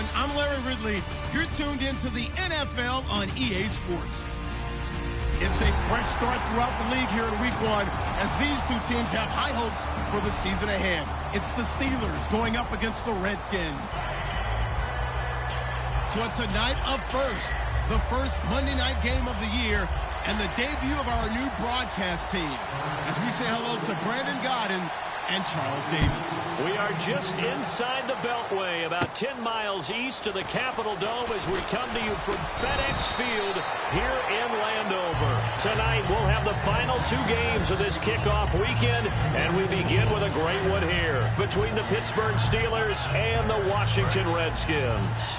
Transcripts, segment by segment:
everyone. I'm Larry Ridley. You're tuned into the NFL on EA Sports. It's a fresh start throughout the league here in Week 1 as these two teams have high hopes for the season ahead. It's the Steelers going up against the Redskins. So it's a night of first, the first Monday night game of the year, and the debut of our new broadcast team. As we say hello to Brandon Godden and Charles Davis. We are just inside the Beltway, about 10 miles east of the Capitol Dome as we come to you from FedEx Field here in Landover. Tonight, we'll have the final 2 games of this kickoff weekend, and we begin with a great one here between the Pittsburgh Steelers and the Washington Redskins.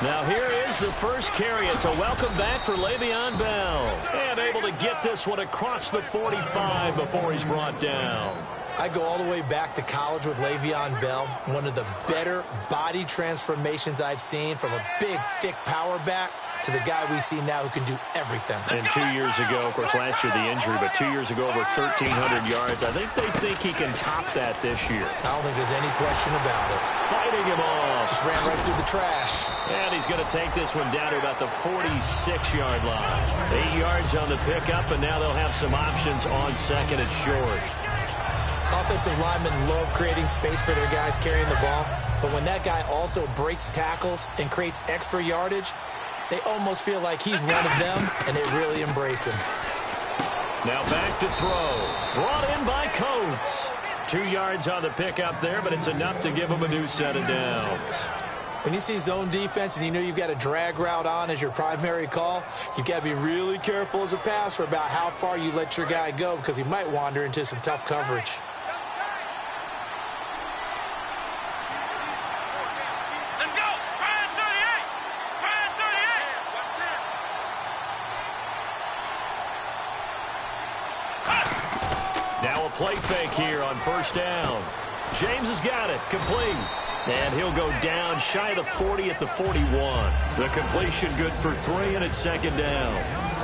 Now here is the first carry. It's a welcome back for Le'Veon Bell. And able to get this one across the 45 before he's brought down. I go all the way back to college with Le'Veon Bell. One of the better body transformations I've seen, from a big, thick power back to the guy we see now who can do everything. And 2 years ago, of course, last year the injury, but 2 years ago over 1,300 yards. I think they think he can top that this year. I don't think there's any question about it. Fighting him off. Just ran right through the trash. And he's going to take this one down to about the 46-yard line. 8 yards on the pickup, and now they'll have some options on second and short. Offensive linemen love creating space for their guys carrying the ball, but when that guy also breaks tackles and creates extra yardage, they almost feel like he's one of them, and they really embrace him. Now back to throw. Brought in by Coates. 2 yards on the pickup there, but it's enough to give him a new set of downs. When you see zone defense and you know you've got a drag route on as your primary call, you've got to be really careful as a passer about how far you let your guy go, because he might wander into some tough coverage. Play fake here on first down. James has got it. Complete. And he'll go down shy of the 40 at the 41. The completion good for 3, and it's second down.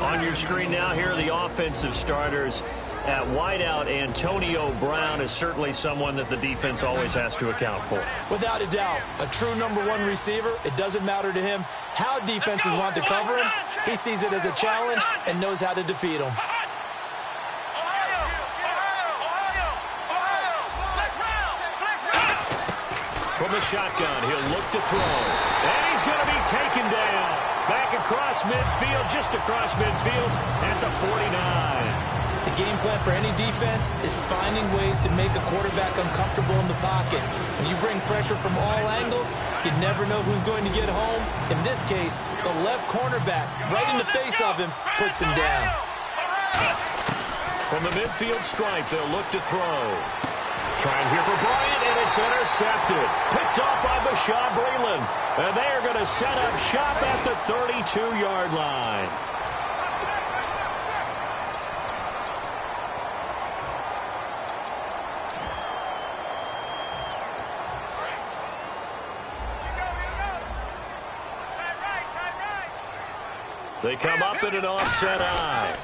On your screen now, here are the offensive starters. At wideout, Antonio Brown is certainly someone that the defense always has to account for. Without a doubt, a true #1 receiver. It doesn't matter to him how defenses want to cover him. He sees it as a challenge and knows how to defeat him. From the shotgun, he'll look to throw. And he's going to be taken down. Back across midfield, just across midfield at the 49. The game plan for any defense is finding ways to make a quarterback uncomfortable in the pocket. When you bring pressure from all angles, you never know who's going to get home. In this case, the left cornerback, right in the face of him, puts him down. From the midfield stripe, they'll look to throw. Trying here for Bryant, and it's intercepted. Picked off by Bashaud Breeland. And they are going to set up shop at the 32-yard line. They come up in an offset eye.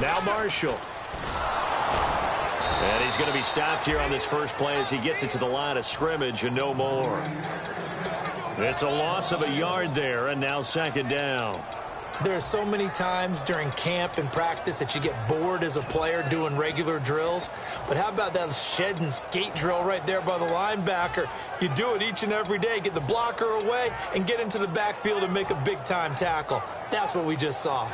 Now Marshall. And he's going to be stopped here on this first play as he gets it to the line of scrimmage and no more. It's a loss of a yard there, and now second down. There are so many times during camp and practice that you get bored as a player doing regular drills. But how about that shed and skate drill right there by the linebacker? You do it each and every day. Get the blocker away and get into the backfield and make a big-time tackle. That's what we just saw.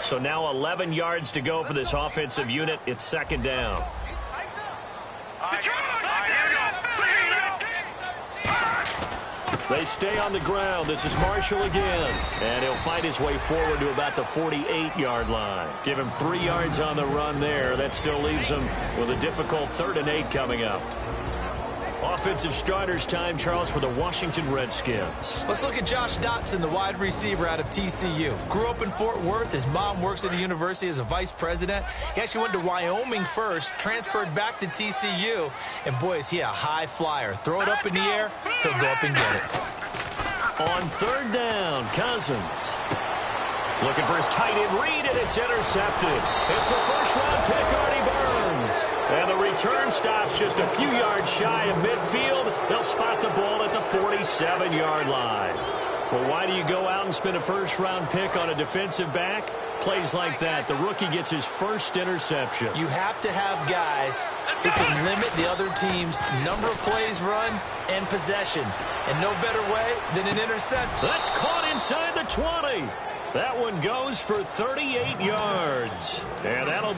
So now 11 yards to go for this offensive unit. It's second down. They stay on the ground. This is Marshall again. And he'll fight his way forward to about the 48-yard line. Give him 3 yards on the run there. That still leaves him with a difficult 3rd and 8 coming up. Offensive starters time, Charles, for the Washington Redskins. Let's look at Josh Dotson, the wide receiver out of TCU. Grew up in Fort Worth. His mom works at the university as a vice president. He actually went to Wyoming first, transferred back to TCU, and boy, is he a high flyer. Throw it up in the air, he'll go up and get it. On 3rd down, Cousins. Looking for his tight end read, and it's intercepted. It's the first-round pick, Artie Burns. And the return stops just a few yards shy of midfield. They'll spot the ball at the 47-yard line. Well, why do you go out and spend a first-round pick on a defensive back? Plays like that, the rookie gets his first interception. You have to have guys who can limit the other team's number of plays run and possessions. And no better way than an interception. That's caught inside the 20. That one goes for 38 yards. And that'll